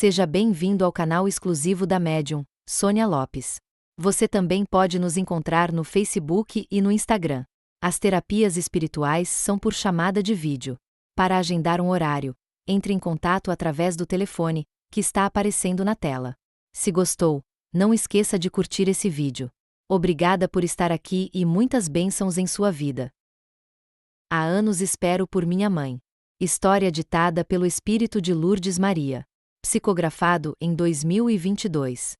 Seja bem-vindo ao canal exclusivo da médium, Sônia Lopes. Você também pode nos encontrar no Facebook e no Instagram. As terapias espirituais são por chamada de vídeo. Para agendar um horário, entre em contato através do telefone, que está aparecendo na tela. Se gostou, não esqueça de curtir esse vídeo. Obrigada por estar aqui e muitas bênçãos em sua vida. Há anos espero por minha mãe. História ditada pelo Espírito de Lourdes Maria. Psicografado em 2022.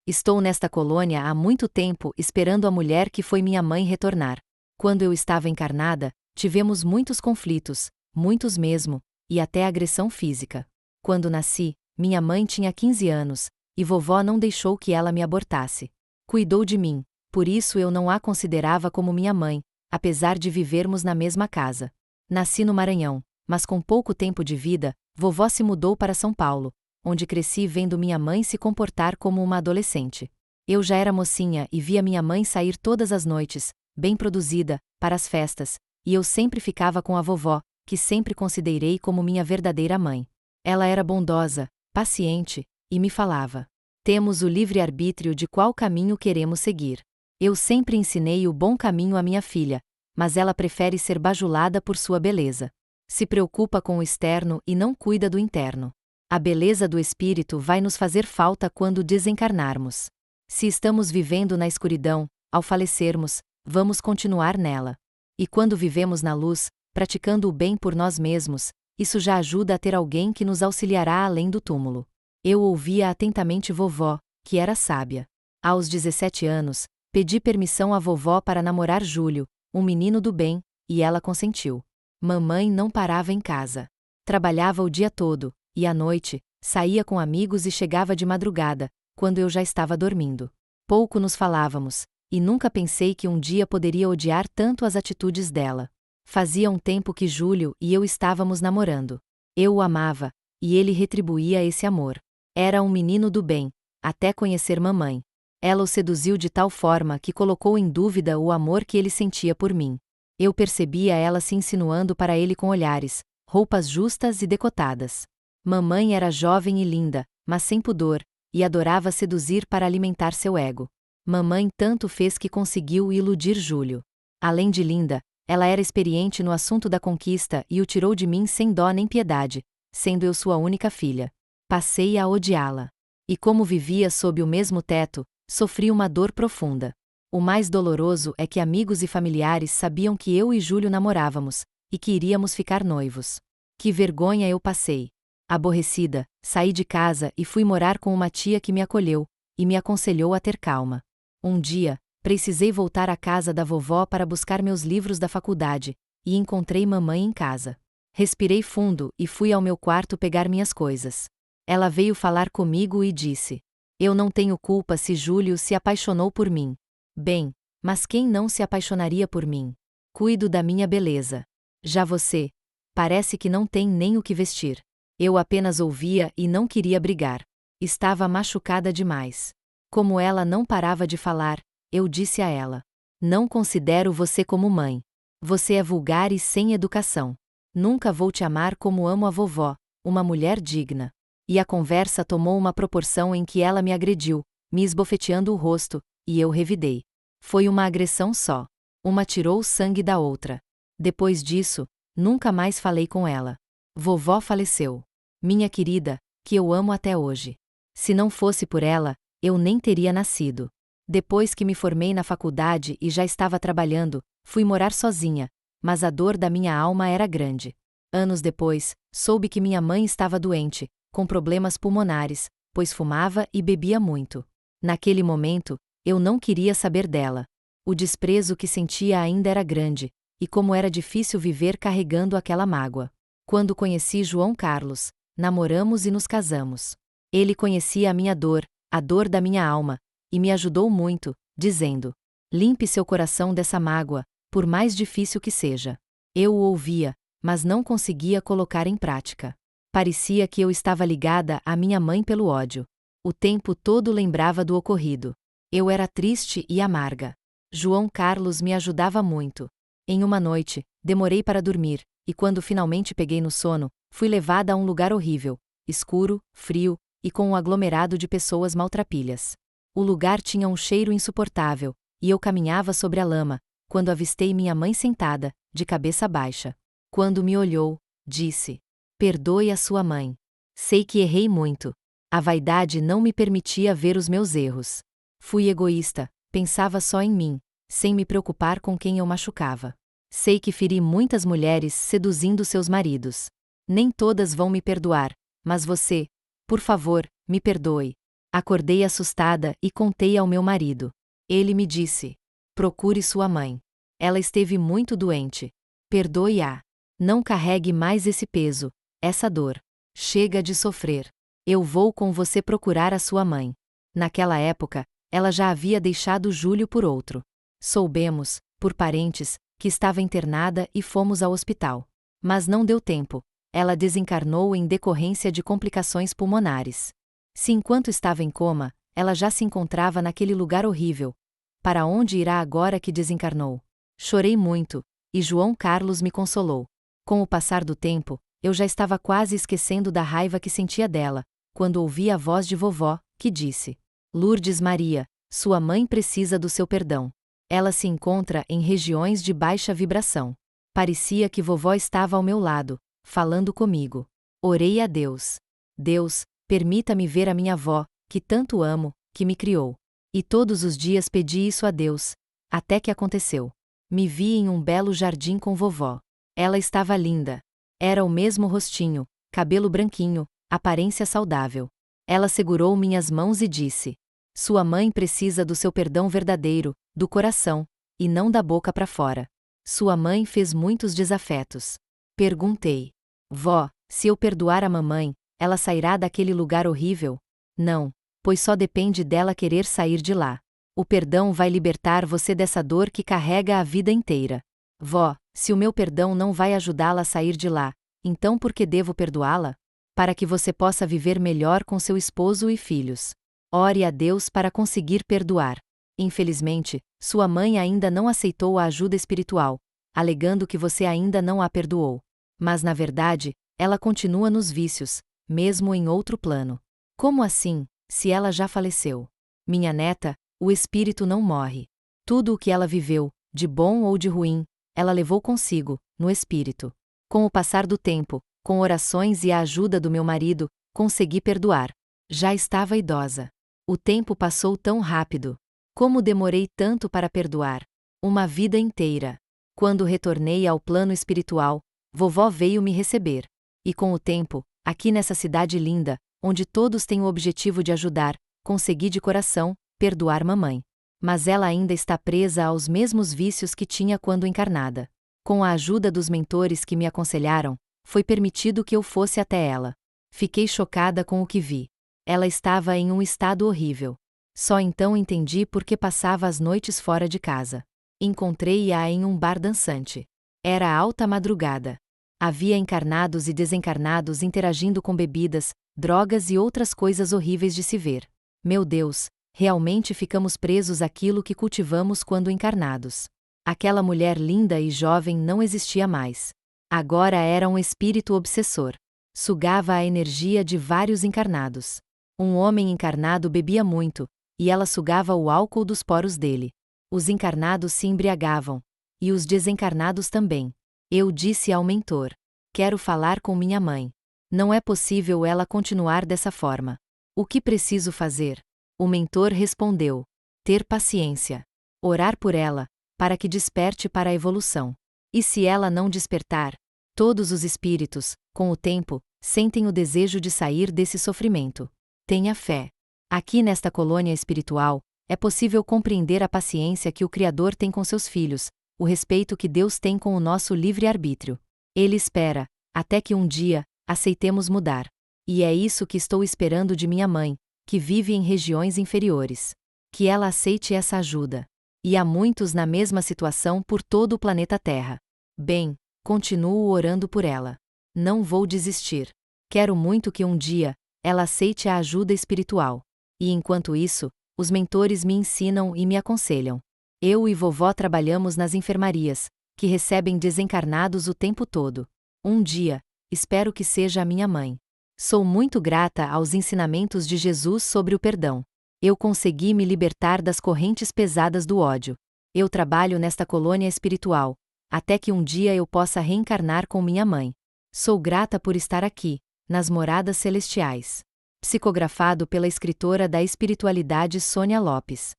Estou nesta colônia há muito tempo esperando a mulher que foi minha mãe retornar. Quando eu estava encarnada, tivemos muitos conflitos, muitos mesmo, e até agressão física. Quando nasci, minha mãe tinha 15 anos, e vovó não deixou que ela me abortasse. Cuidou de mim, por isso eu não a considerava como minha mãe, apesar de vivermos na mesma casa. Nasci no Maranhão, mas com pouco tempo de vida, vovó se mudou para São Paulo, onde cresci vendo minha mãe se comportar como uma adolescente. Eu já era mocinha e via minha mãe sair todas as noites, bem produzida, para as festas, e eu sempre ficava com a vovó, que sempre considerei como minha verdadeira mãe. Ela era bondosa, paciente, e me falava: temos o livre-arbítrio de qual caminho queremos seguir. Eu sempre ensinei o bom caminho à minha filha, mas ela prefere ser bajulada por sua beleza. Se preocupa com o externo e não cuida do interno. A beleza do espírito vai nos fazer falta quando desencarnarmos. Se estamos vivendo na escuridão, ao falecermos, vamos continuar nela. E quando vivemos na luz, praticando o bem por nós mesmos, isso já ajuda a ter alguém que nos auxiliará além do túmulo. Eu ouvia atentamente vovó, que era sábia. Aos 17 anos, pedi permissão à vovó para namorar Júlio, um menino do bem, e ela consentiu. Mamãe não parava em casa. Trabalhava o dia todo, e à noite, saía com amigos e chegava de madrugada, quando eu já estava dormindo. Pouco nos falávamos, e nunca pensei que um dia poderia odiar tanto as atitudes dela. Fazia um tempo que Júlio e eu estávamos namorando. Eu o amava, e ele retribuía esse amor. Era um menino do bem, até conhecer mamãe. Ela o seduziu de tal forma que colocou em dúvida o amor que ele sentia por mim. Eu percebia ela se insinuando para ele com olhares, roupas justas e decotadas. Mamãe era jovem e linda, mas sem pudor, e adorava seduzir para alimentar seu ego. Mamãe tanto fez que conseguiu iludir Júlio. Além de linda, ela era experiente no assunto da conquista e o tirou de mim sem dó nem piedade, sendo eu sua única filha. Passei a odiá-la. E como vivia sob o mesmo teto, sofri uma dor profunda. O mais doloroso é que amigos e familiares sabiam que eu e Júlio namorávamos, e que iríamos ficar noivos. Que vergonha eu passei. Aborrecida, saí de casa e fui morar com uma tia que me acolheu, e me aconselhou a ter calma. Um dia, precisei voltar à casa da vovó para buscar meus livros da faculdade, e encontrei mamãe em casa. Respirei fundo e fui ao meu quarto pegar minhas coisas. Ela veio falar comigo e disse: eu não tenho culpa se Júlio se apaixonou por mim. Bem, mas quem não se apaixonaria por mim? Cuido da minha beleza. Já você, parece que não tem nem o que vestir. Eu apenas ouvia e não queria brigar. Estava machucada demais. Como ela não parava de falar, eu disse a ela: não considero você como mãe. Você é vulgar e sem educação. Nunca vou te amar como amo a vovó, uma mulher digna. E a conversa tomou uma proporção em que ela me agrediu, me esbofeteando o rosto, e eu revidei. Foi uma agressão só. Uma tirou o sangue da outra. Depois disso, nunca mais falei com ela. Vovó faleceu. Minha querida, que eu amo até hoje. Se não fosse por ela, eu nem teria nascido. Depois que me formei na faculdade e já estava trabalhando, fui morar sozinha, mas a dor da minha alma era grande. Anos depois, soube que minha mãe estava doente, com problemas pulmonares, pois fumava e bebia muito. Naquele momento, eu não queria saber dela. O desprezo que sentia ainda era grande, e como era difícil viver carregando aquela mágoa. Quando conheci João Carlos, namoramos e nos casamos. Ele conhecia a minha dor, a dor da minha alma, e me ajudou muito, dizendo: limpe seu coração dessa mágoa, por mais difícil que seja. Eu o ouvia, mas não conseguia colocar em prática. Parecia que eu estava ligada à minha mãe pelo ódio. O tempo todo lembrava do ocorrido. Eu era triste e amarga. João Carlos me ajudava muito. Em uma noite, demorei para dormir, e quando finalmente peguei no sono, fui levada a um lugar horrível, escuro, frio, e com um aglomerado de pessoas maltrapilhas. O lugar tinha um cheiro insuportável, e eu caminhava sobre a lama, quando avistei minha mãe sentada, de cabeça baixa. Quando me olhou, disse: "Perdoe a sua mãe. Sei que errei muito. A vaidade não me permitia ver os meus erros. Fui egoísta, pensava só em mim, sem me preocupar com quem eu machucava. Sei que feri muitas mulheres seduzindo seus maridos. Nem todas vão me perdoar, mas você, por favor, me perdoe." Acordei assustada e contei ao meu marido. Ele me disse: "Procure sua mãe. Ela esteve muito doente. Perdoe-a. Não carregue mais esse peso, essa dor. Chega de sofrer. Eu vou com você procurar a sua mãe." Naquela época, ela já havia deixado Júlio por outro. Soubemos, por parentes, que estava internada e fomos ao hospital. Mas não deu tempo. Ela desencarnou em decorrência de complicações pulmonares. Se enquanto estava em coma, ela já se encontrava naquele lugar horrível, para onde irá agora que desencarnou? Chorei muito, e João Carlos me consolou. Com o passar do tempo, eu já estava quase esquecendo da raiva que sentia dela, quando ouvi a voz de vovó, que disse: "Lourdes Maria, sua mãe precisa do seu perdão. Ela se encontra em regiões de baixa vibração." Parecia que vovó estava ao meu lado, falando comigo. Orei a Deus. Deus, permita-me ver a minha avó, que tanto amo, que me criou. E todos os dias pedi isso a Deus, até que aconteceu. Me vi em um belo jardim com vovó. Ela estava linda. Era o mesmo rostinho, cabelo branquinho, aparência saudável. Ela segurou minhas mãos e disse: "Sua mãe precisa do seu perdão verdadeiro, do coração, e não da boca para fora. Sua mãe fez muitos desafetos." Perguntei: "Vó, se eu perdoar a mamãe, ela sairá daquele lugar horrível?" "Não, pois só depende dela querer sair de lá. O perdão vai libertar você dessa dor que carrega a vida inteira." "Vó, se o meu perdão não vai ajudá-la a sair de lá, então por que devo perdoá-la?" "Para que você possa viver melhor com seu esposo e filhos. Ore a Deus para conseguir perdoar." Infelizmente, sua mãe ainda não aceitou a ajuda espiritual, alegando que você ainda não a perdoou. Mas na verdade, ela continua nos vícios, mesmo em outro plano. "Como assim, se ela já faleceu?" "Minha neta, o espírito não morre. Tudo o que ela viveu, de bom ou de ruim, ela levou consigo, no espírito. Com o passar do tempo, com orações e a ajuda do meu marido, consegui perdoar. Já estava idosa. O tempo passou tão rápido. Como demorei tanto para perdoar? Uma vida inteira. Quando retornei ao plano espiritual, vovó veio me receber. E com o tempo, aqui nessa cidade linda, onde todos têm o objetivo de ajudar, consegui de coração perdoar mamãe. Mas ela ainda está presa aos mesmos vícios que tinha quando encarnada. Com a ajuda dos mentores que me aconselharam, foi permitido que eu fosse até ela. Fiquei chocada com o que vi. Ela estava em um estado horrível. Só então entendi por que passava as noites fora de casa. Encontrei-a em um bar dançante. Era alta madrugada. Havia encarnados e desencarnados interagindo com bebidas, drogas e outras coisas horríveis de se ver. Meu Deus, realmente ficamos presos àquilo que cultivamos quando encarnados. Aquela mulher linda e jovem não existia mais. Agora era um espírito obsessor. Sugava a energia de vários encarnados. Um homem encarnado bebia muito, e ela sugava o álcool dos poros dele. Os encarnados se embriagavam. E os desencarnados também. Eu disse ao mentor: "Quero falar com minha mãe. Não é possível ela continuar dessa forma. O que preciso fazer?" O mentor respondeu: "Ter paciência. Orar por ela, para que desperte para a evolução. E se ela não despertar, todos os espíritos, com o tempo, sentem o desejo de sair desse sofrimento. Tenha fé. Aqui nesta colônia espiritual, é possível compreender a paciência que o Criador tem com seus filhos, o respeito que Deus tem com o nosso livre-arbítrio. Ele espera, até que um dia, aceitemos mudar. E é isso que estou esperando de minha mãe, que vive em regiões inferiores. Que ela aceite essa ajuda. E há muitos na mesma situação por todo o planeta Terra. Bem, continuo orando por ela. Não vou desistir. Quero muito que um dia, ela aceite a ajuda espiritual. E enquanto isso, os mentores me ensinam e me aconselham. Eu e vovó trabalhamos nas enfermarias, que recebem desencarnados o tempo todo. Um dia, espero que seja a minha mãe. Sou muito grata aos ensinamentos de Jesus sobre o perdão. Eu consegui me libertar das correntes pesadas do ódio. Eu trabalho nesta colônia espiritual, até que um dia eu possa reencarnar com minha mãe. Sou grata por estar aqui, nas moradas celestiais. Psicografado pela escritora da espiritualidade Sônia Lopes.